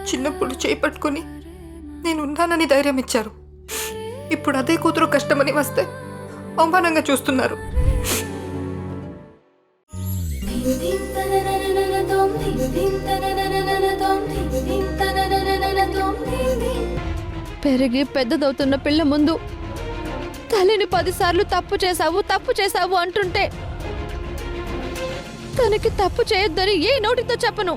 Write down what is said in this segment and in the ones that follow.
చిన్నప్పుడు చేపట్టుకుని నేను ఉన్నానని ధైర్యం ఇచ్చారు. ఇప్పుడు అదే కూతురు కష్టమని వస్తే అవమానంగా చూస్తున్నారు. పెరిగి పెద్దదవుతున్న పిల్ల ముందు తల్లిని 10 సార్లు తప్పు చేశావు అంటుంటే తనకి తప్పు చేయొద్దని ఏ నోటితో చెప్పను.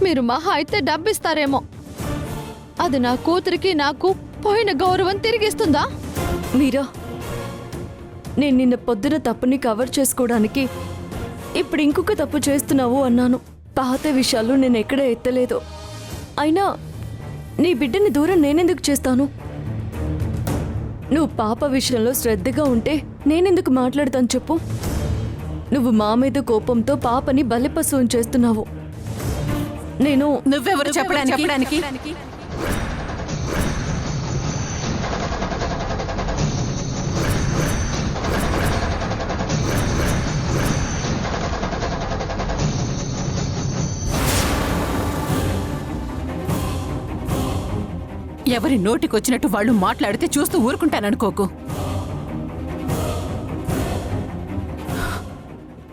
మీరు మహా అయితే డబ్బిస్తారేమో, అది నా కూతురికి నాకు పోయిన గౌరవం తిరిగిస్తుందా? మీరా, నేను నిన్న పొద్దున తప్పుని కవర్ చేసుకోవడానికి ఇప్పుడు ఇంకొక తప్పు చేస్తున్నావు అన్నాను. పాత విషయాలు నేను ఎక్కడ ఎత్తలేదు. అయినా నీ బిడ్డని దూరం నేనెందుకు చేస్తాను? నువ్వు పాప విషయంలో శ్రద్ధగా ఉంటే నేనెందుకు మాట్లాడతాను చెప్పు? నువ్వు మా మీద కోపంతో పాపని బలిపశువుని చేస్తున్నావు. నువ్వెవరు చెప్పడానికి? ఎవరి నోటికొచ్చినట్టు వాళ్ళు మాట్లాడితే చూస్తూ ఊరుకుంటాననుకోకు.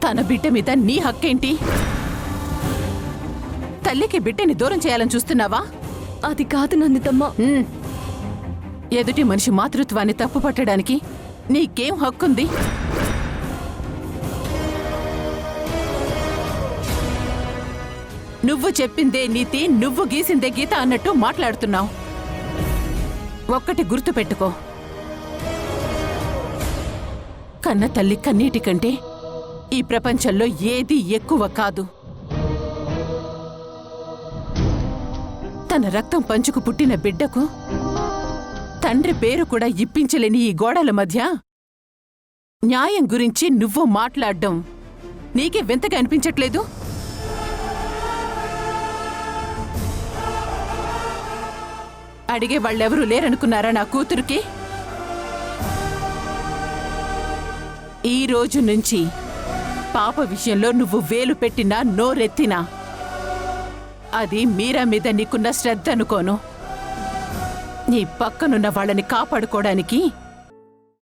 తన బిడ్డ మీద నీ హక్కేంటి? తల్లికి బిడ్డని దూరం చేయాలని చూస్తున్నావా? అది కాదు నందితమ్మ. ఎదుటి మనిషి మాతృత్వాన్ని తప్పు పట్టడానికి నీకేం హక్కుంది? నువ్వు చెప్పిందే నీతి, నువ్వు గీసిందే గీత అన్నట్టు మాట్లాడుతున్నావు. ఒక్కటి గుర్తుపెట్టుకో, కన్న తల్లి కన్నీటి కంటే ఈ ప్రపంచంలో ఏది ఎక్కువ కాదు. తన రక్తం పంచుకు పుట్టిన బిడ్డకు తండ్రి పేరు కూడా ఇప్పించలేని ఈ గోడల మధ్య న్యాయం గురించి నువ్వు మాట్లాడ్డం నీకే వింతగా అనిపించట్లేదు? అడిగే వాళ్ళెవరూ లేరనుకున్నారా నా కూతురికి? ఈ రోజు నుంచి పాప విషయంలో నువ్వు వేలు పెట్టినా నోరెత్తినా అది మీరా మీద నీకున్న శ్రద్ధ అనుకోను. నీ పక్కనున్న వాళ్ళని కాపాడుకోవడానికి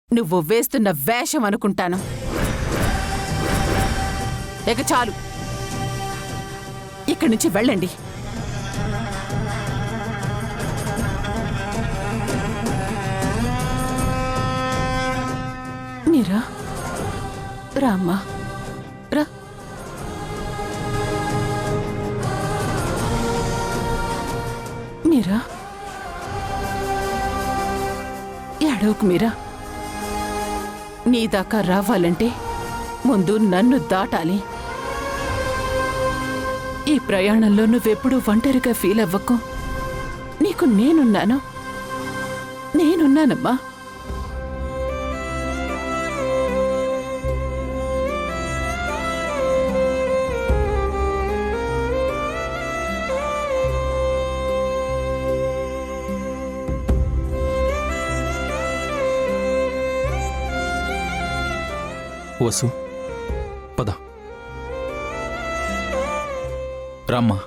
నువ్వు వేస్తున్న వేషం అనుకుంటాను. ఇక చాలు, ఇక్కడి నుంచి వెళ్ళండి. మీరా, రామ్మా, రా. మీరా, ఏడవకు మీరా. నీ దాకా రావాలంటే ముందు నన్ను దాటాలి. ఈ ప్రయాణంలో నువ్వెప్పుడూ ఒంటరిగా ఫీల్ అవ్వకు. నీకు నేనున్నానమ్మా. వసు, పద. రామ్మా.